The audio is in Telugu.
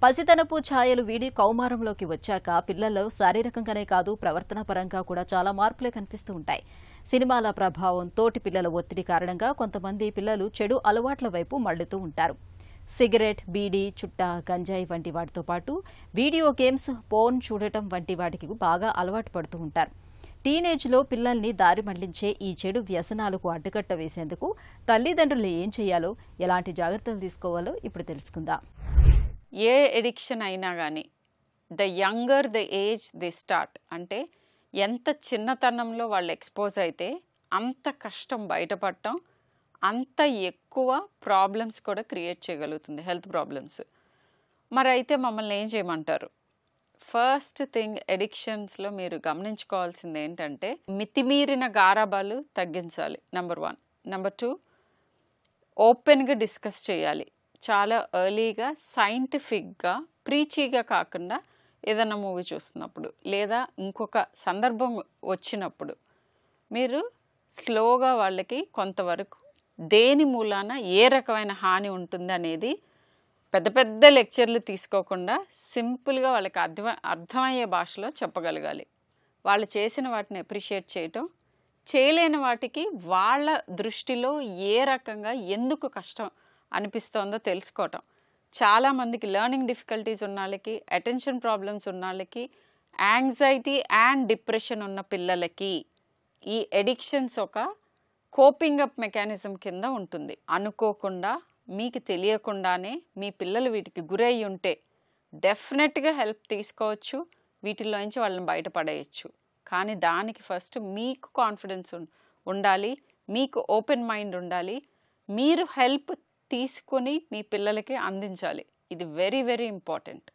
పసితనపు ఛాయలు వీడి కౌమారంలోకి వచ్చాక పిల్లల్లో శారీరకంగానే కాదు ప్రవర్తన పరంగా కూడా చాలా మార్పులే కనిపిస్తూ ఉంటాయి. సినిమాల ప్రభావం, తోటి పిల్లల ఒత్తిడి కారణంగా కొంతమంది పిల్లలు చెడు అలవాట్ల వైపు మళ్లుతూ ఉంటారు. సిగరెట్, బీడీ, చుట్టా, గంజాయి వంటి వాటితో పాటు వీడియో గేమ్స్, పోర్న్ చూడటం వంటి వాటికి బాగా అలవాటు పడుతూ ఉంటారు. టీనేజ్లో పిల్లల్ని దారి మళ్లించే ఈ చెడు వ్యసనాలకు అడ్డుకట్ట వేసేందుకు తల్లిదండ్రులు ఏం చేయాలో, ఎలాంటి జాగ్రత్తలు తీసుకోవాలో ఇప్పుడు తెలుసుకుందాం. ఏ ఎడిక్షన్ అయినా కానీ the younger the age they start, అంటే ఎంత చిన్నతనంలో వాళ్ళు ఎక్స్పోజ్ అయితే అంత కష్టం బయటపడటం, అంత ఎక్కువ ప్రాబ్లమ్స్ కూడా క్రియేట్ చేయగలుగుతుంది, హెల్త్ ప్రాబ్లమ్స్. మరి అయితే మమ్మల్ని ఏం చేయమంటారు? ఫస్ట్ థింగ్, ఎడిక్షన్స్లో మీరు గమనించుకోవాల్సింది ఏంటంటే మితిమీరిన గారాబాలు తగ్గించాలి, నెంబర్ 1. నెంబర్ 2, ఓపెన్గా డిస్కస్ చేయాలి. చాలా ఎర్లీగా సైంటిఫిక్గా, ప్రీచీగా కాకుండా ఏదైనా మూవీ చూస్తున్నప్పుడు లేదా ఇంకొక సందర్భం వచ్చినప్పుడు మీరు స్లోగా వాళ్ళకి కొంతవరకు దేని మూలాన ఏ రకమైన హాని ఉంటుంది అనేది పెద్ద పెద్ద లెక్చర్లు తీసుకోకుండా సింపుల్గా వాళ్ళకి అర్థమయ్యే భాషలో చెప్పగలగాలి. వాళ్ళు చేసిన వాటిని అప్రిషియేట్ చేయటం, చేయలేని వాటికి వాళ్ళ దృష్టిలో ఏ రకంగా ఎందుకు కష్టం అనిపిస్తోందో తెలుసుకోవటం. చాలామందికి లెర్నింగ్ డిఫికల్టీస్ ఉన్న వాళ్ళకి, అటెన్షన్ ప్రాబ్లమ్స్ ఉన్న వాళ్ళకి, యాంగ్జైటీ అండ్ డిప్రెషన్ ఉన్న పిల్లలకి ఈ ఎడిక్షన్స్ ఒక కోపింగ్ అప్ మెకానిజం కింద ఉంటుంది. అనుకోకుండా, మీకు తెలియకుండానే మీ పిల్లలు వీటికి గురై ఉంటే డెఫినెట్గా హెల్ప్ తీసుకోవచ్చు, వీటిల్లోంచి వాళ్ళని బయటపడేయచ్చు. కానీ దానికి ఫస్ట్ మీకు కాన్ఫిడెన్స్ ఉండాలి, మీకు ఓపెన్ మైండ్ ఉండాలి, మీరు హెల్ప్ తీసుకొని మీ పిల్లలకి అందించాలి. ఇది వెరీ వెరీ ఇంపార్టెంట్.